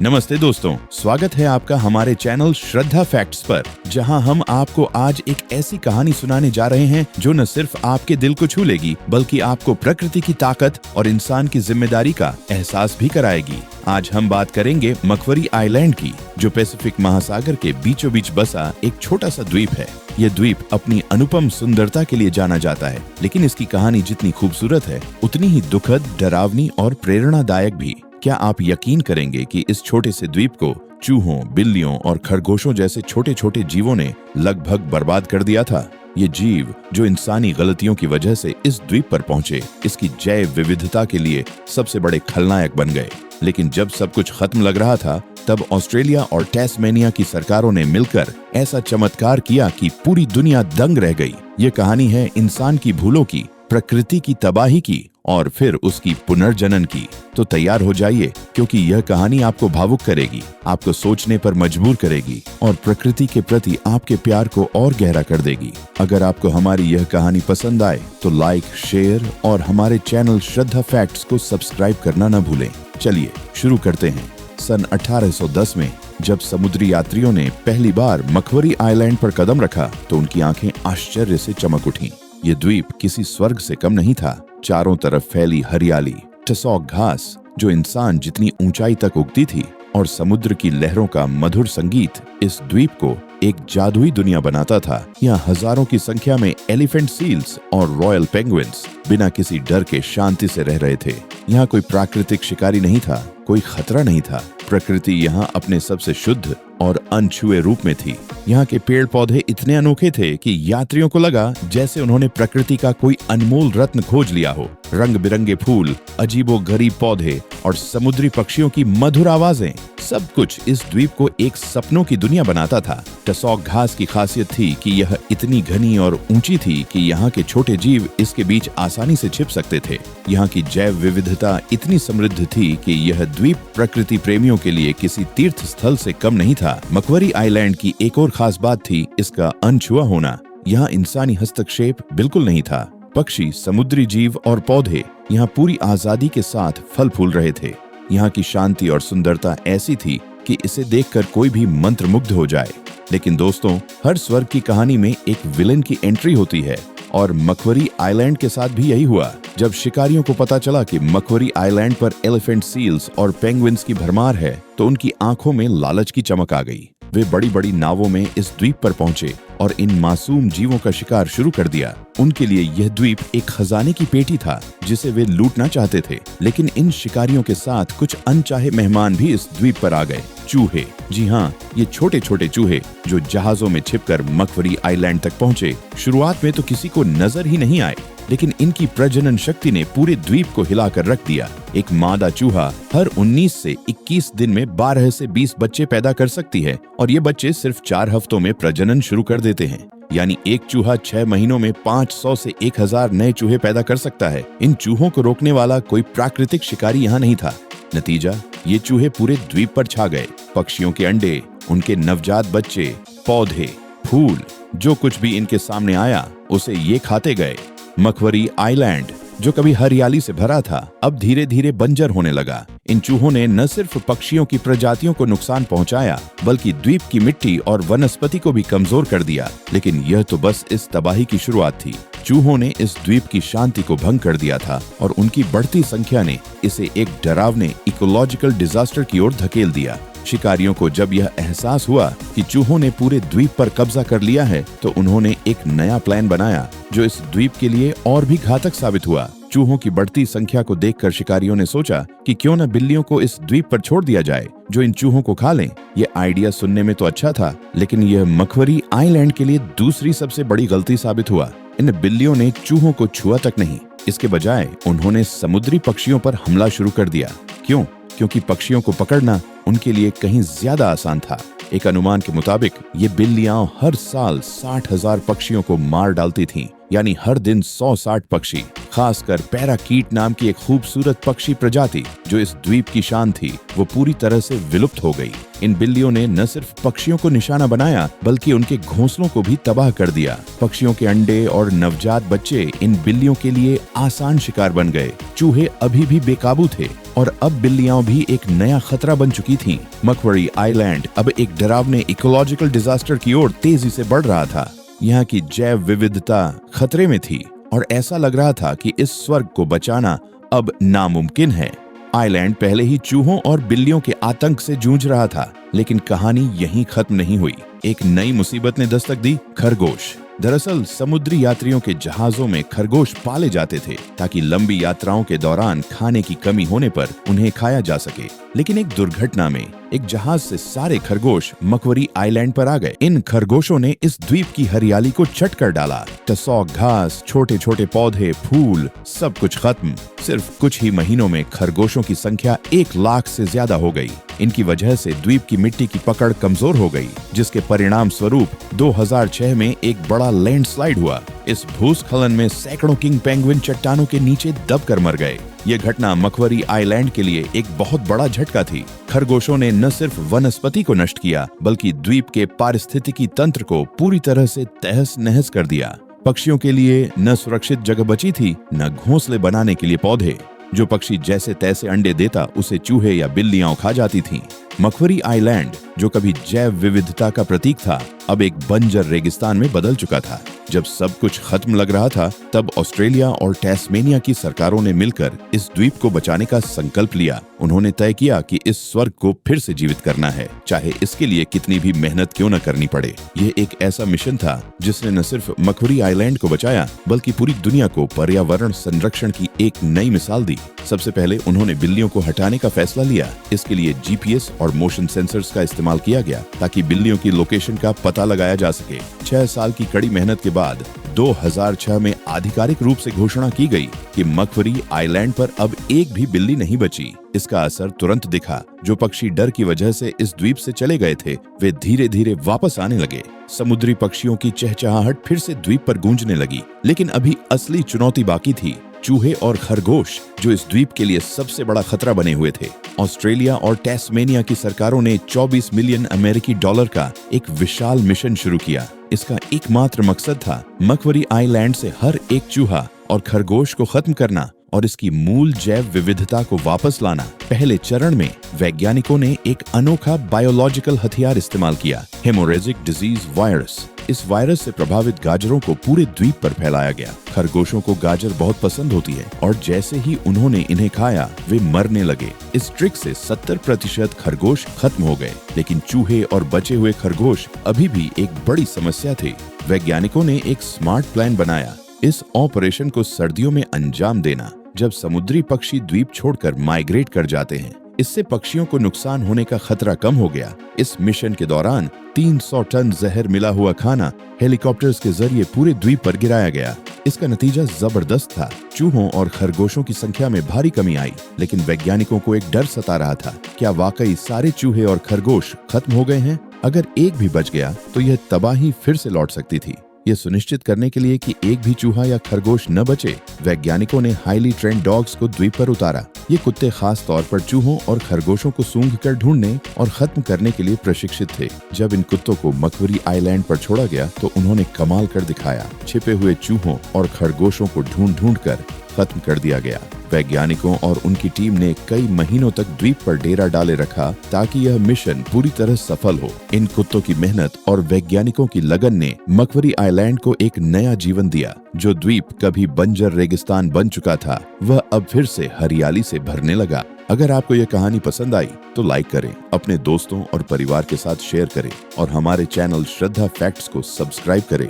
नमस्ते दोस्तों, स्वागत है आपका हमारे चैनल श्रद्धा फैक्ट्स पर, जहां हम आपको आज एक ऐसी कहानी सुनाने जा रहे हैं जो न सिर्फ आपके दिल को छू लेगी बल्कि आपको प्रकृति की ताकत और इंसान की जिम्मेदारी का एहसास भी कराएगी। आज हम बात करेंगे मकवरी आइलैंड की, जो पैसिफिक महासागर के बीचों बीच बसा एक छोटा सा द्वीप है। यह द्वीप अपनी अनुपम सुंदरता के लिए जाना जाता है, लेकिन इसकी कहानी जितनी खूबसूरत है उतनी ही दुखद, डरावनी और प्रेरणादायक भी। क्या आप यकीन करेंगे कि इस छोटे से द्वीप को चूहों, बिल्लियों और खरगोशों जैसे छोटे छोटे जीवों ने लगभग बर्बाद कर दिया था। ये जीव जो इंसानी गलतियों की वजह से इस द्वीप पर पहुंचे, इसकी जैव विविधता के लिए सबसे बड़े खलनायक बन गए। लेकिन जब सब कुछ खत्म लग रहा था, तब ऑस्ट्रेलिया और टैस्मेनिया की सरकारों ने मिलकर ऐसा चमत्कार किया कि पूरी दुनिया दंग रह गई। ये कहानी है इंसान की भूलों की, प्रकृति की तबाही की और फिर उसकी पुनर्जनन की। तो तैयार हो जाइए, क्योंकि यह कहानी आपको भावुक करेगी, आपको सोचने पर मजबूर करेगी और प्रकृति के प्रति आपके प्यार को और गहरा कर देगी। अगर आपको हमारी यह कहानी पसंद आए तो लाइक, शेयर और हमारे चैनल श्रद्धा फैक्ट्स को सब्सक्राइब करना न भूलें। चलिए शुरू करते हैं। सन 1810 में जब समुद्री यात्रियों ने पहली बार मकवरी आइलैंड पर कदम रखा तो उनकी आंखें आश्चर्य से चमक उठीं। ये द्वीप किसी स्वर्ग से कम नहीं था। चारों तरफ फैली हरियाली, टसॉक घास जो इंसान जितनी ऊंचाई तक उगती थी, और समुद्र की लहरों का मधुर संगीत इस द्वीप को एक जादुई दुनिया बनाता था। यहाँ हजारों की संख्या में एलिफेंट सील्स और रॉयल पेंगुइन्स बिना किसी डर के शांति से रह रहे थे। यहाँ कोई प्राकृतिक शिकारी नहीं था, कोई खतरा नहीं था। प्रकृति यहाँ अपने सबसे शुद्ध और अनछुए रूप में थी। यहाँ के पेड़ पौधे इतने अनोखे थे कि यात्रियों को लगा जैसे उन्होंने प्रकृति का कोई अनमोल रत्न खोज लिया हो। रंग बिरंगे फूल, अजीबो गरीब पौधे और समुद्री पक्षियों की मधुर आवाजें, सब कुछ इस द्वीप को एक सपनों की दुनिया बनाता था। टसॉक घास की खासियत थी कि यह इतनी घनी और ऊंची थी कि यहाँ के छोटे जीव इसके बीच आसानी से छिप सकते थे। यहाँ की जैव विविधता इतनी समृद्ध थी कि यह द्वीप प्रकृति प्रेमियों के लिए किसी तीर्थ स्थल से कम नहीं था। मकवरी आइलैंड की एक और खास बात थी इसका अनछुआ होना। यहाँ इंसानी हस्तक्षेप बिल्कुल नहीं था। पक्षी, समुद्री जीव और पौधे यहाँ पूरी आजादी के साथ फल फूल रहे थे। यहाँ की शांति और सुंदरता ऐसी थी कि इसे देखकर कोई भी मंत्रमुग्ध हो जाए। लेकिन दोस्तों, हर स्वर्ग की कहानी में एक विलेन की एंट्री होती है, और मकवरी आइलैंड के साथ भी यही हुआ। जब शिकारियों को पता चला कि मकवरी आइलैंड पर एलिफेंट सील्स और पेंगुइन्स की भरमार है, तो उनकी आंखों में लालच की चमक आ गई। वे बड़ी बड़ी नावों में इस द्वीप पर पहुंचे और इन मासूम जीवों का शिकार शुरू कर दिया। उनके लिए यह द्वीप एक खजाने की पेटी था जिसे वे लूटना चाहते थे। लेकिन इन शिकारियों के साथ कुछ अनचाहे मेहमान भी इस द्वीप पर आ गए। चूहे, जी हाँ, ये छोटे छोटे चूहे जो जहाजों में छिपकर मकवरी आइलैंड तक पहुंचे। शुरुआत में तो किसी को नजर ही नहीं आए, लेकिन इनकी प्रजनन शक्ति ने पूरे द्वीप को हिलाकर रख दिया। एक मादा चूहा हर 19 से 21 दिन में 12 से 20 बच्चे पैदा कर सकती है, और ये बच्चे सिर्फ 4 हफ्तों में प्रजनन शुरू कर देते हैं। यानी एक चूहा 6 महीनों में 500 से 1000 नए चूहे पैदा कर सकता है। इन चूहों को रोकने वाला कोई प्राकृतिक शिकारी यहाँ नहीं था। नतीजा, ये चूहे पूरे द्वीप पर छा गए। पक्षियों के अंडे, उनके नवजात बच्चे, पौधे, फूल, जो कुछ भी इनके सामने आया उसे ये खाते गए। मकवरी आइलैंड जो कभी हरियाली से भरा था, अब धीरे धीरे बंजर होने लगा। इन चूहों ने न सिर्फ पक्षियों की प्रजातियों को नुकसान पहुंचाया, बल्कि द्वीप की मिट्टी और वनस्पति को भी कमजोर कर दिया। लेकिन यह तो बस इस तबाही की शुरुआत थी। चूहों ने इस द्वीप की शांति को भंग कर दिया था, और उनकी बढ़ती संख्या ने इसे एक डरावने इकोलॉजिकल डिजास्टर की ओर धकेल दिया। शिकारियों को जब यह एहसास हुआ कि चूहों ने पूरे द्वीप पर कब्जा कर लिया है, तो उन्होंने एक नया प्लान बनाया जो इस द्वीप के लिए और भी घातक साबित हुआ। चूहों की बढ़ती संख्या को देखकर शिकारियों ने सोचा कि क्यों न बिल्लियों को इस द्वीप पर छोड़ दिया जाए जो इन चूहों को खा लें। ये आइडिया सुनने में तो अच्छा था, लेकिन यह मकवरी आइलैंड के लिए दूसरी सबसे बड़ी गलती साबित हुआ। इन बिल्लियों ने चूहों को छुआ तक नहीं, इसके बजाय उन्होंने समुद्री पक्षियों पर हमला शुरू कर दिया। क्यों? क्योंकि पक्षियों को पकड़ना उनके लिए कहीं ज्यादा आसान था। एक अनुमान के मुताबिक ये बिल्लियां हर साल 60,000 पक्षियों को मार डालती थीं, यानी हर दिन 160 पक्षी। खासकर पैराकीट नाम की एक खूबसूरत पक्षी प्रजाति जो इस द्वीप की शान थी, वो पूरी तरह से विलुप्त हो गई। इन बिल्लियों ने न सिर्फ पक्षियों को निशाना बनाया बल्कि उनके घोंसलों को भी तबाह कर दिया। पक्षियों के अंडे और नवजात बच्चे इन बिल्लियों के लिए आसान शिकार बन गए। चूहे अभी भी बेकाबू थे और अब बिल्लियां भी एक नया खतरा बन चुकी थीं। मकवरी आइलैंड अब एक डरावने इकोलॉजिकल डिजास्टर की ओर तेजी से बढ़ रहा था। यहाँ की जैव विविधता खतरे में थी और ऐसा लग रहा था कि इस स्वर्ग को बचाना अब नामुमकिन है। आइलैंड पहले ही चूहों और बिल्लियों के आतंक से जूझ रहा था, लेकिन कहानी यहीं खत्म नहीं हुई। एक नई मुसीबत ने दस्तक दी, खरगोश। दरअसल समुद्री यात्रियों के जहाजों में खरगोश पाले जाते थे ताकि लंबी यात्राओं के दौरान खाने की कमी होने पर उन्हें खाया जा सके। लेकिन एक दुर्घटना में एक जहाज से सारे खरगोश मकवरी आइलैंड पर आ गए। इन खरगोशों ने इस द्वीप की हरियाली को चट कर डाला। टसौक घास, छोटे छोटे पौधे, फूल, सब कुछ खत्म। सिर्फ कुछ ही महीनों में खरगोशों की संख्या 1 लाख से ज्यादा हो गई। इनकी वजह से द्वीप की मिट्टी की पकड़ कमजोर हो गई, जिसके परिणाम स्वरूप 2006 में एक बड़ा लैंडस्लाइड हुआ। इस भूस्खलन में सैकड़ों किंग पेंगुइन चट्टानों के नीचे दबकर मर गए। ये घटना मकवरी आइलैंड के लिए एक बहुत बड़ा झटका थी। खरगोशों ने न सिर्फ वनस्पति को नष्ट किया बल्कि द्वीप के पारिस्थितिकी तंत्र को पूरी तरह से तहस नहस कर दिया। पक्षियों के लिए न सुरक्षित जगह बची थी, न घोंसले बनाने के लिए पौधे। जो पक्षी जैसे तैसे अंडे देता उसे चूहे या बिल्लियां उखा जाती थीं। मकवरी आइलैंड, जो कभी जैव विविधता का प्रतीक था, अब एक बंजर रेगिस्तान में बदल चुका था। जब सब कुछ खत्म लग रहा था, तब ऑस्ट्रेलिया और टैस्मेनिया की सरकारों ने मिलकर इस द्वीप को बचाने का संकल्प लिया। उन्होंने तय किया कि इस स्वर्ग को फिर से जीवित करना है, चाहे इसके लिए कितनी भी मेहनत क्यों न करनी पड़े। ये एक ऐसा मिशन था जिसने न सिर्फ मकवरी आइलैंड को बचाया बल्कि पूरी दुनिया को पर्यावरण संरक्षण की एक नई मिसाल दी। सबसे पहले उन्होंने बिल्लियों को हटाने का फैसला लिया। इसके लिए जीपीएस और मोशन सेंसर्स का इस्तेमाल किया गया ताकि बिल्लियों की लोकेशन का पता लगाया जा सके। 6 साल की कड़ी मेहनत के बाद 2006 में आधिकारिक रूप से घोषणा की गई कि मकवरी आइलैंड पर अब एक भी बिल्ली नहीं बची। इसका असर तुरंत दिखा। जो पक्षी डर की वजह से इस द्वीप से चले गए थे, वे धीरे धीरे वापस आने लगे। समुद्री पक्षियों की चहचहाहट फिर से द्वीप पर गूंजने लगी। लेकिन अभी असली चुनौती बाकी थी, चूहे और खरगोश, जो इस द्वीप के लिए सबसे बड़ा खतरा बने हुए थे। ऑस्ट्रेलिया और टैस्मेनिया की सरकारों ने 24 मिलियन अमेरिकी डॉलर का एक विशाल मिशन शुरू किया। इसका एकमात्र मकसद था मकवरी आइलैंड से हर एक चूहा और खरगोश को खत्म करना और इसकी मूल जैव विविधता को वापस लाना। पहले चरण में वैज्ञानिकों ने एक अनोखा बायोलॉजिकल हथियार इस्तेमाल किया, हेमोरेजिक डिजीज वायरस। इस वायरस से प्रभावित गाजरों को पूरे द्वीप पर फैलाया गया। खरगोशों को गाजर बहुत पसंद होती है और जैसे ही उन्होंने इन्हें खाया, वे मरने लगे। इस ट्रिक से 70% खरगोश खत्म हो गए, लेकिन चूहे और बचे हुए खरगोश अभी भी एक बड़ी समस्या थे। वैज्ञानिकों ने एक स्मार्ट प्लान बनाया, इस ऑपरेशन को सर्दियों में अंजाम देना, जब समुद्री पक्षी द्वीप छोड़कर माइग्रेट कर जाते हैं। इससे पक्षियों को नुकसान होने का खतरा कम हो गया। इस मिशन के दौरान 300 टन जहर मिला हुआ खाना हेलीकॉप्टर्स के जरिए पूरे द्वीप पर गिराया गया। इसका नतीजा जबरदस्त था। चूहों और खरगोशों की संख्या में भारी कमी आई, लेकिन वैज्ञानिकों को एक डर सता रहा था, क्या वाकई सारे चूहे और खरगोश खत्म हो गए हैं? अगर एक भी बच गया तो यह तबाही फिर से लौट सकती थी। ये सुनिश्चित करने के लिए कि एक भी चूहा या खरगोश न बचे, वैज्ञानिकों ने हाईली ट्रेंड डॉग्स को द्वीप पर उतारा। ये कुत्ते खास तौर पर चूहों और खरगोशों को सूंघकर ढूंढने और खत्म करने के लिए प्रशिक्षित थे। जब इन कुत्तों को मकवरी आइलैंड पर छोड़ा गया तो उन्होंने कमाल कर दिखाया। छिपे हुए चूहों और खरगोशों को ढूंढ कर खत्म कर दिया गया। वैज्ञानिकों और उनकी टीम ने कई महीनों तक द्वीप पर डेरा डाले रखा ताकि यह मिशन पूरी तरह सफल हो। इन कुत्तों की मेहनत और वैज्ञानिकों की लगन ने मकवरी आइलैंड को एक नया जीवन दिया। जो द्वीप कभी बंजर रेगिस्तान बन चुका था, वह अब फिर से हरियाली से भरने लगा। अगर आपको यह कहानी पसंद आई तो लाइक करें, अपने दोस्तों और परिवार के साथ शेयर करें और हमारे चैनल श्रद्धा फैक्ट्स को सब्सक्राइब करें।